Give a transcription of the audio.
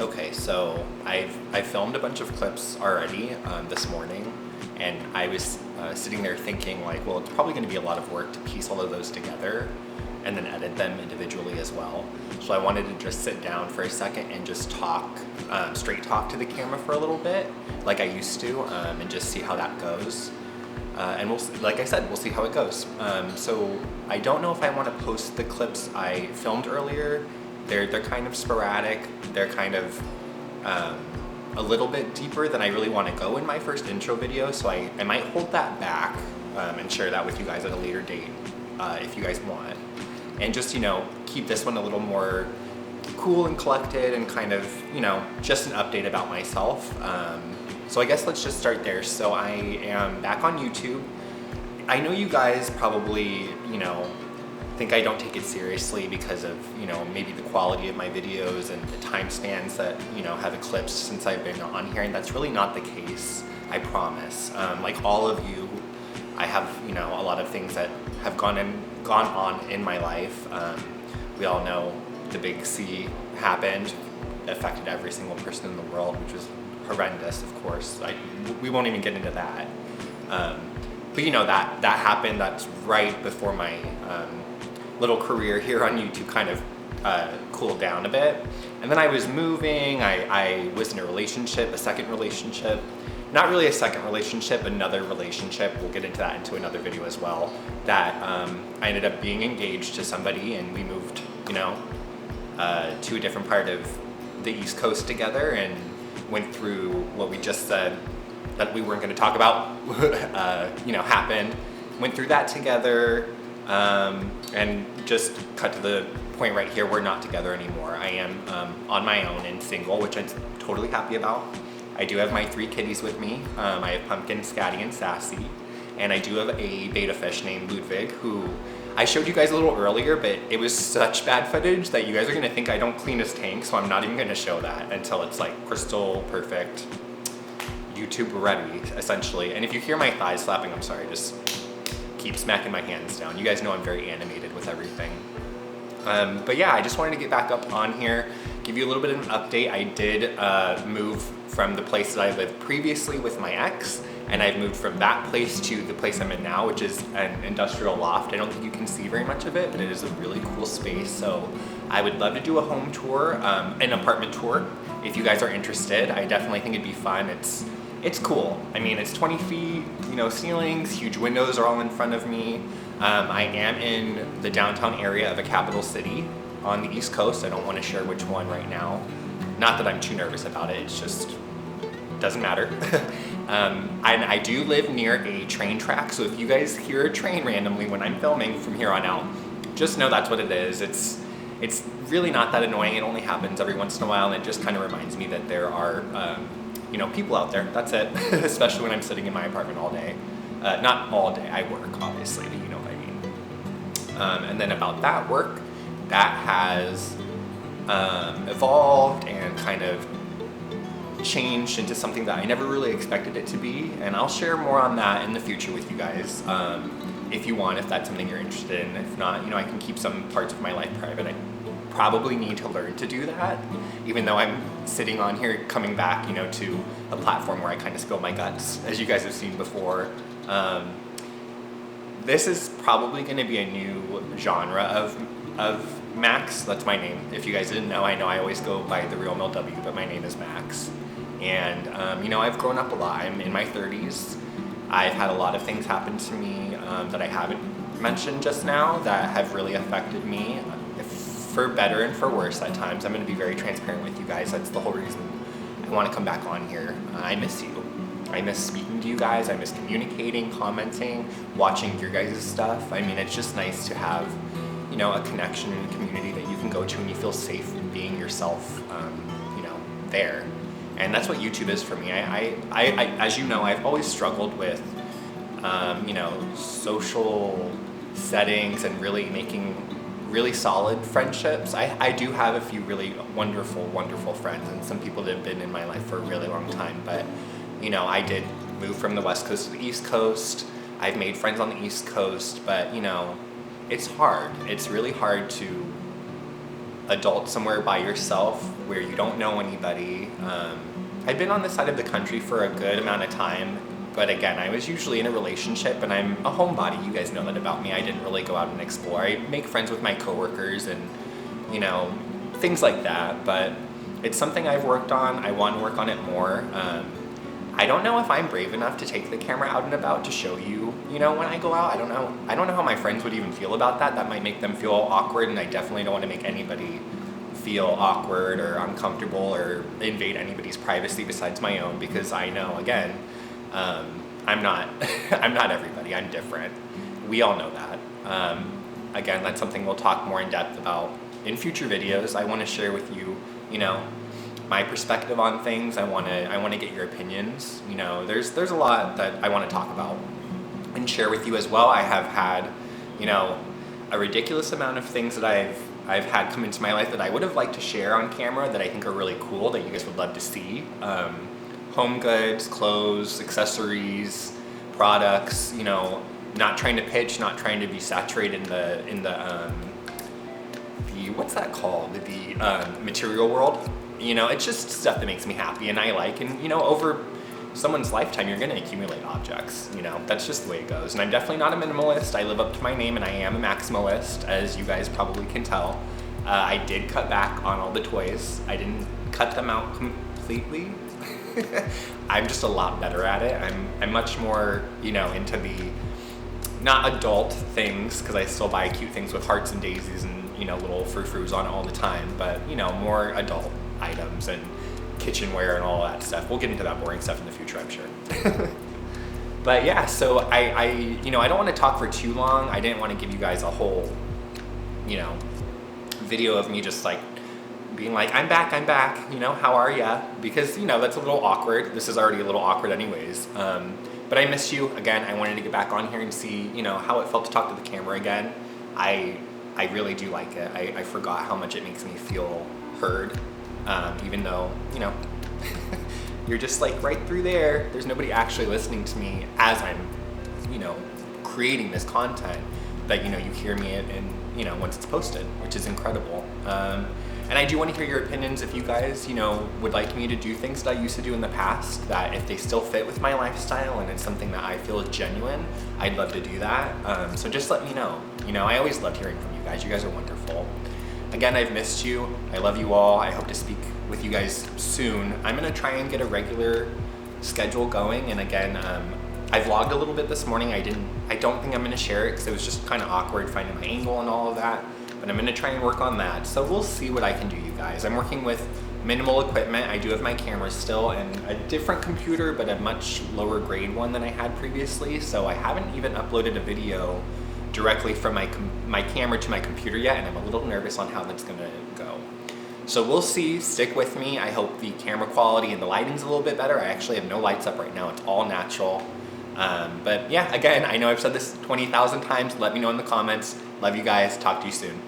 Okay, so I filmed a bunch of clips already this morning, and I was sitting there thinking like, well, it's probably going to be a lot of work to piece all of those together and then edit them individually as well. So I wanted to just sit down for a second and just talk, straight talk to the camera for a little bit, like I used to, and just see how that goes. And like I said, we'll see how it goes. So I don't know if I want to post the clips I filmed earlier. They're kind of sporadic. They're kind of a little bit deeper than I really want to go in my first intro video. So I might hold that back and share that with you guys at a later date if you guys want. And just, keep this one a little more cool and collected and kind of, just an update about myself. So I guess let's just start there. So I am back on YouTube. I know you guys probably, think I don't take it seriously because of, maybe the quality of my videos and the time spans that, have eclipsed since I've been on here, and that's really not the case, I promise. Like all of you, I have, a lot of things that have gone on in my life. We all know the big C happened, affected every single person in the world, which was horrendous, of course. We won't even get into that. But that happened. That's right before my little career here on YouTube kind of cooled down a bit. And then I was moving. I was in a relationship, a second relationship. Not really a second relationship, another relationship. We'll get into that into another video as well. That I ended up being engaged to somebody, and we moved, to a different part of the East Coast together, and went through what we just said that we weren't going to talk about, happened. Went through that together, and just cut to the point right here, we're not together anymore. I am on my own and single, which I'm totally happy about. I do have my 3 kitties with me. I have Pumpkin, Scatty, and Sassy. And I do have a beta fish named Ludwig, who I showed you guys a little earlier, but it was such bad footage that you guys are gonna think I don't clean his tank, so I'm not even gonna show that until it's like crystal perfect, YouTube ready, essentially. And if you hear my thighs slapping, I'm sorry, just keep smacking my hands down. You guys know I'm very animated with everything. But yeah, I just wanted to get back up on here, give you a little bit of an update. I did move from the place that I lived previously with my ex, and I've moved from that place to the place I'm in now, which is an industrial loft. I don't think you can see very much of it, but it is a really cool space. So I would love to do a home tour, an apartment tour. If you guys are interested, I definitely think it'd be fun. It's cool. I mean, it's 20 feet, ceilings, huge windows are all in front of me. I am in the downtown area of a capital city on the East Coast. I don't want to share which one right now. Not that I'm too nervous about it, it's just, doesn't matter. And I do live near a train track, so if you guys hear a train randomly when I'm filming from here on out, just know that's what it is. It's really not that annoying. It only happens every once in a while, and it just kind of reminds me that there are people out there. That's it. Especially when I'm sitting in my apartment all day. Not all day, I work obviously, but you know what I mean. And then about that work, that has evolved and kind of changed into something that I never really expected it to be, and I'll share more on that in the future with you guys if you want, if that's something you're interested in. If not, I can keep some parts of my life private. I probably need to learn to do that, even though I'm sitting on here coming back to a platform where I kind of spill my guts, as you guys have seen before. This is probably going to be a new genre of Max. That's my name. If you guys didn't know I always go by the real Mel W, but my name is Max. And I've grown up a lot. I'm in my 30s. I've had a lot of things happen to me that I haven't mentioned just now that have really affected me, for better and for worse at times. I'm going to be very transparent with you guys. That's the whole reason I want to come back on here. I miss you. I miss speaking to you guys. I miss communicating, commenting, watching your guys' stuff. I mean, it's just nice to have a connection and a community that you can go to and you feel safe being yourself, there. And that's what YouTube is for me. I as you know, I've always struggled with, social settings and really making really solid friendships. I do have a few really wonderful friends, and some people that have been in my life for a really long time. But, I did move from the West Coast to the East Coast. I've made friends on the East Coast, but, it's hard. It's really hard to adult somewhere by yourself where you don't know anybody. I've been on this side of the country for a good amount of time, but again, I was usually in a relationship, and I'm a homebody. You guys know that about me. I didn't really go out and explore. I make friends with my coworkers and, you know, things like that, but it's something I've worked on. I want to work on it more. I don't know if I'm brave enough to take the camera out and about to show you, you know, when I go out. I don't know how my friends would even feel about that. That might make them feel awkward, and I definitely don't want to make anybody feel awkward or uncomfortable or invade anybody's privacy besides my own, because I know, again, I'm not I'm not everybody. I'm different. We all know that. Again, that's something we'll talk more in depth about in future videos. I want to share with you, you know, my perspective on things. I want to get your opinions. You know, there's a lot that I want to talk about and share with you as well. I have had, you know, a ridiculous amount of things that I've had come into my life that I would have liked to share on camera that I think are really cool, that you guys would love to see. Home goods, clothes, accessories, products, you know, not trying to pitch, not trying to be saturated in the what's that called? The material world. You know, it's just stuff that makes me happy and I like, and you know, over someone's lifetime you're gonna accumulate objects. You know, that's just the way it goes. And I'm definitely not a minimalist. I live up to my name, and I am a maximalist, as you guys probably can tell. I did cut back on all the toys. I didn't cut them out completely. I'm just a lot better at it. I'm much more, you know, into the not adult things, because I still buy cute things with hearts and daisies and, you know, little frou-frous on all the time, but you know, more adult items and kitchenware and all that stuff. We'll get into that boring stuff in the future, I'm sure. But yeah, so I you know, I don't want to talk for too long. I didn't want to give you guys a whole, you know, video of me just like being like, I'm back, you know, how are ya? Because, you know, that's a little awkward. This is already a little awkward anyways. But I miss you. Again, I wanted to get back on here and see, you know, how it felt to talk to the camera again. I really do like it. I forgot how much it makes me feel heard, even though, you know, you're just like right through there. There's nobody actually listening to me as I'm, you know, creating this content, but, you know, you hear me and, you know, once it's posted, which is incredible. And I do want to hear your opinions if you guys, you know, would like me to do things that I used to do in the past, that if they still fit with my lifestyle and it's something that I feel is genuine, I'd love to do that. So just let me know. You know, I always loved hearing from you guys. You guys are wonderful. Again, I've missed you. I love you all. I hope to speak with you guys soon. I'm going to try and get a regular schedule going. And again, I vlogged a little bit this morning. I don't think I'm going to share it because it was just kind of awkward finding my angle and all of that. But I'm going to try and work on that. So we'll see what I can do, you guys. I'm working with minimal equipment. I do have my camera still and a different computer, but a much lower grade one than I had previously. So I haven't even uploaded a video directly from my camera to my computer yet, and I'm a little nervous on how that's going to go. So we'll see. Stick with me. I hope the camera quality and the lighting's a little bit better. I actually have no lights up right now. It's all natural. But yeah, again, I know I've said this 20,000 times. Let me know in the comments. Love you guys. Talk to you soon.